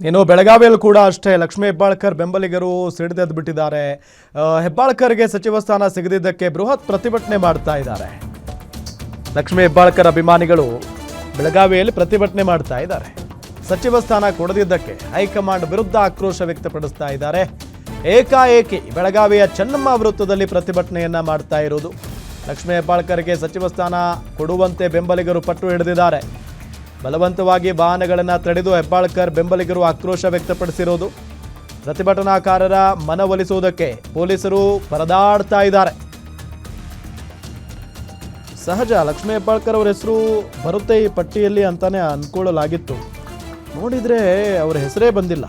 ಇನ್ನು ಬೆಳಗಾವಿಯಲ್ಲಿ ಕೂಡ ಅಷ್ಟೇ ಲಕ್ಷ್ಮೀ ಹೆಬ್ಬಾಳ್ಕರ್ ಬೆಂಬಲಿಗರು ಸಿಡಿದೆದ್ದು ಬಿಟ್ಟಿದ್ದಾರೆ. ಹೆಬ್ಬಾಳ್ಕರ್ಗೆ ಸಚಿವ ಸ್ಥಾನ ಸಿಗದಿದ್ದಕ್ಕೆ ಬೃಹತ್ ಪ್ರತಿಭಟನೆ ಮಾಡ್ತಾ ಇದ್ದಾರೆ. ಲಕ್ಷ್ಮೀ ಹೆಬ್ಬಾಳ್ಕರ್ ಅಭಿಮಾನಿಗಳು ಬೆಳಗಾವಿಯಲ್ಲಿ ಪ್ರತಿಭಟನೆ ಮಾಡ್ತಾ ಇದ್ದಾರೆ. ಸಚಿವ ಸ್ಥಾನ ಕೊಡದಿದ್ದಕ್ಕೆ ಹೈಕಮಾಂಡ್ ವಿರುದ್ಧ ಆಕ್ರೋಶ ವ್ಯಕ್ತಪಡಿಸ್ತಾ ಇದ್ದಾರೆ. ಏಕಾಏಕಿ ಬೆಳಗಾವಿಯ ಚೆನ್ನಮ್ಮ ವೃತ್ತದಲ್ಲಿ ಪ್ರತಿಭಟನೆಯನ್ನ ಮಾಡ್ತಾ ಇರೋದು. ಲಕ್ಷ್ಮೀ ಹೆಬ್ಬಾಳ್ಕರ್ಗೆ ಸಚಿವ ಸ್ಥಾನ ಕೊಡುವಂತೆ ಬೆಂಬಲಿಗರು ಪಟ್ಟು ಹಿಡಿದಿದ್ದಾರೆ. ಬಲವಂತವಾಗಿ ವಾಹನಗಳನ್ನು ತಡೆದು ಹೆಬ್ಬಾಳ್ಕರ್ ಬೆಂಬಲಿಗರು ಆಕ್ರೋಶ ವ್ಯಕ್ತಪಡಿಸಿರೋದು. ಪ್ರತಿಭಟನಾಕಾರರ ಮನವೊಲಿಸುವುದಕ್ಕೆ ಪೊಲೀಸರು ಪರದಾಡ್ತಾ ಇದ್ದಾರೆ. ಸಹಜ ಲಕ್ಷ್ಮೀ ಹೆಬ್ಬಾಳ್ಕರ್ ಅವರ ಹೆಸರು ಬರುತ್ತೆ ಈ ಪಟ್ಟಿಯಲ್ಲಿ ಅಂತಾನೆ ಅನ್ಕೊಳ್ಳಲಾಗಿತ್ತು. ನೋಡಿದ್ರೆ ಅವರ ಹೆಸರೇ ಬಂದಿಲ್ಲ.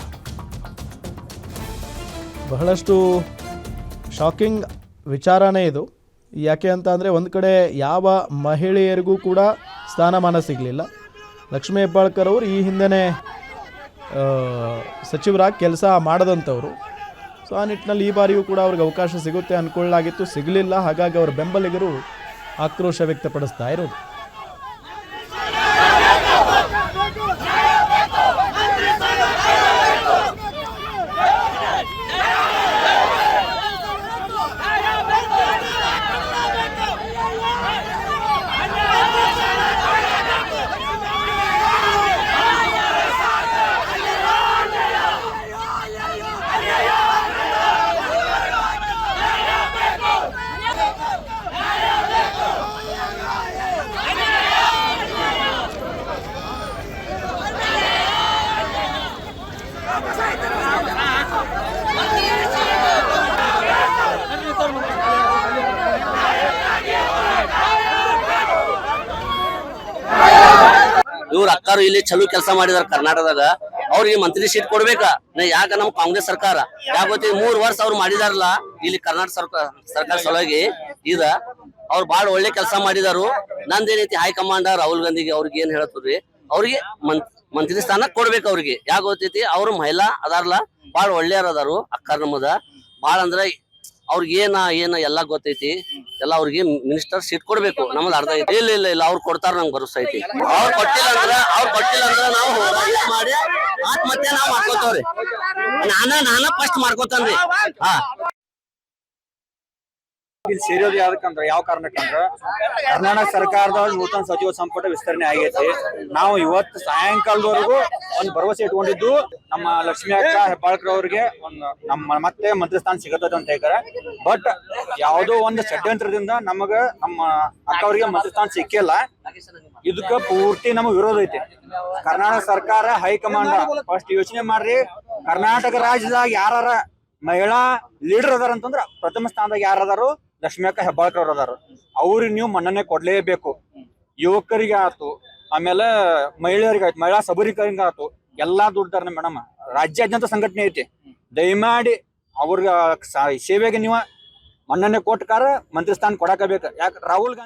ಬಹಳಷ್ಟು ಶಾಕಿಂಗ್ ವಿಚಾರನೇ ಇದು. ಯಾಕೆ ಅಂತ ಅಂದರೆ ಒಂದು ಕಡೆ ಯಾವ ಮಹಿಳೆಯರಿಗೂ ಕೂಡ ಸ್ಥಾನಮಾನ ಸಿಗಲಿಲ್ಲ. ಲಕ್ಷ್ಮೀ ಹೆಬ್ಬಾಳ್ಕರ್ ಅವರು ಈ ಹಿಂದೆನೇ ಸಚಿವರಾಗಿ ಕೆಲಸ ಮಾಡದಂಥವ್ರು. ಸೊ ಆ ನಿಟ್ಟಿನಲ್ಲಿ ಈ ಬಾರಿಯೂ ಕೂಡ ಅವ್ರಿಗೆ ಅವಕಾಶ ಸಿಗುತ್ತೆ ಅಂದ್ಕೊಳ್ಳಲಾಗಿತ್ತು, ಸಿಗಲಿಲ್ಲ. ಹಾಗಾಗಿ ಅವರ ಬೆಂಬಲಿಗರು ಆಕ್ರೋಶ ವ್ಯಕ್ತಪಡಿಸ್ತಾ ಇರೋದು. ಇವ್ರ ಅಕ್ಕಾರು ಇಲ್ಲಿ ಚಲೋ ಕೆಲಸ ಮಾಡಿದಾರ ಕರ್ನಾಟಕದಾಗ. ಅವ್ರಿಗೆ ಮಂತ್ರಿ ಸೀಟ್ ಕೊಡ್ಬೇಕ. ಯಾಕ ನಮ್ ಕಾಂಗ್ರೆಸ್ ಸರ್ಕಾರ ಯಾಕೆ 3 ವರ್ಷ ಅವ್ರು ಮಾಡಿದಾರಲ್ಲ ಇಲ್ಲಿ ಕರ್ನಾಟಕ ಸರ್ಕಾರ ಸಲುವಾಗಿ ಇದ ಅವ್ರು ಬಾಳ ಒಳ್ಳೆ ಕೆಲಸ ಮಾಡಿದಾರು. ನಂದೇನೈತಿ ಹೈಕಮಾಂಡ್ ರಾಹುಲ್ ಗಾಂಧಿಗೆ ಅವ್ರಿಗೆ ಏನ್ ಹೇಳತ್ರಿ, ಅವ್ರಿಗೆ ಮಂತ್ರಿ ಸ್ಥಾನ ಕೊಡ್ಬೇಕು. ಅವ್ರಿಗೆ ಯಾಕೆ ಗೊತ್ತೈತಿ, ಅವ್ರು ಮಹಿಳಾ ಅದಾರಲ್ಲ ಬಾಳ ಒಳ್ಳೆಯವ್ರ ಅದಾರು. ಅಕ್ಕಾರ ನಮ್ಮದ ಬಾಳ ಅಂದ್ರ ಅವ್ರಿಗೆ ಏನ ಎಲ್ಲಾ ಗೊತ್ತೈತಿ. ಎಲ್ಲ ಅವ್ರಿಗೆ ಮಿನಿಸ್ಟರ್ ಸೀಟ್ ಕೊಡ್ಬೇಕು. ನಮ್ಮದ್ ಅರ್ಥ ಐತಿ. ಇಲ್ಲ ಅವ್ರು ಕೊಡ್ತಾರ, ನಂಗೆ ಭರೋಸಾ ಐತಿ. ಅವ್ರು ಕೊಟ್ಟಿಲ್ಲ ಅಂದ್ರ ನಾವು ಮಾಡಿ ಆತ್ಮಹತ್ಯೆ ನಾವ್ ಮಾಡ್ಕೋತವ್ರಿ. ನಾನ ಫಸ್ಟ್ ಮಾಡ್ಕೋತಾನ್ರಿ. ಇಲ್ಲಿ ಸೇರೋದು ಯಾವ್ದಕ್ಕಂದ್ರ ಯಾವ ಕಾರಣಕ್ಕಂದ್ರ ಕರ್ನಾಟಕ ಸರ್ಕಾರದ ನೂತನ ಸಚಿವ ಸಂಪುಟ ವಿಸ್ತರಣೆ ಆಗೈತಿ. ನಾವು ಇವತ್ತು ಸಾಯಂಕಾಲದವರೆಗೂ ಒಂದು ಭರವಸೆ ಇಟ್ಕೊಂಡಿದ್ದು ನಮ್ಮ ಲಕ್ಷ್ಮೀ ಅಕ್ಕ ಹೆಬ್ಬಾಳ್ಕರ್ ಅವ್ರಿಗೆ ನಮ್ಮ ಮತ್ತೆ ಮಂತ್ರಿ ಸ್ಥಾನ ಸಿಗತ್ತದ ಅಂತ ಹೇಳ್ತಾರೆ. ಬಟ್ ಯಾವುದೋ ಒಂದು ಷಡ್ಯಂತ್ರದಿಂದ ನಮ್ಮ ಅಕ್ಕ ಅವ್ರಿಗೆ ಮಂತ್ರಿ ಸ್ಥಾನ ಸಿಕ್ಕಿಲ್ಲ. ಇದಕ್ಕ ಪೂರ್ತಿ ನಮ್ಮ ವಿರೋಧ ಐತಿ. ಕರ್ನಾಟಕ ಸರ್ಕಾರ ಹೈಕಮಾಂಡ್ ಫಸ್ಟ್ ಯೋಚನೆ ಮಾಡ್ರಿ. ಕರ್ನಾಟಕ ರಾಜ್ಯದಾಗ ಯಾರ ಮಹಿಳಾ ಲೀಡರ್ ಅದಾರ ಅಂತಂದ್ರ ಪ್ರಥಮ ಸ್ಥಾನದಾಗ ಯಾರದಾರು ಲಕ್ಷ್ಮೀ ಅಕ್ಕ ಹೆಬ್ಬಾಳ್ಕರ್ ಅವ್ರ ಅದಾರ. ಅವ್ರಿಗೆ ನೀವು ಮನ್ನಣೆ ಕೊಡ್ಲೇಬೇಕು. ಯುವಕರಿಗೆ ಆಯ್ತು, ಆಮೇಲೆ ಮಹಿಳೆಯರಿಗೆ ಆಯ್ತು, ಮಹಿಳಾ ಸಬಲೀಕರಿಗೆ ಆಯ್ತು, ಎಲ್ಲಾ ದುಡ್ದಾರ ಮೇಡಮ್. ರಾಜ್ಯಾದ್ಯಂತ ಸಂಘಟನೆ ಐತಿ. ದಯಮಾಡಿ ಅವ್ರಿಗೆ ಸೇವೆಗೆ ನೀವು ಮನ್ನಣೆ ಕೊಟ್ಟಕಾರ ಮಂತ್ರಿ ಸ್ಥಾನ ಕೊಡಾಕಬೇಕು. ಯಾಕೆ ರಾಹುಲ್ ಗಾಂಧಿ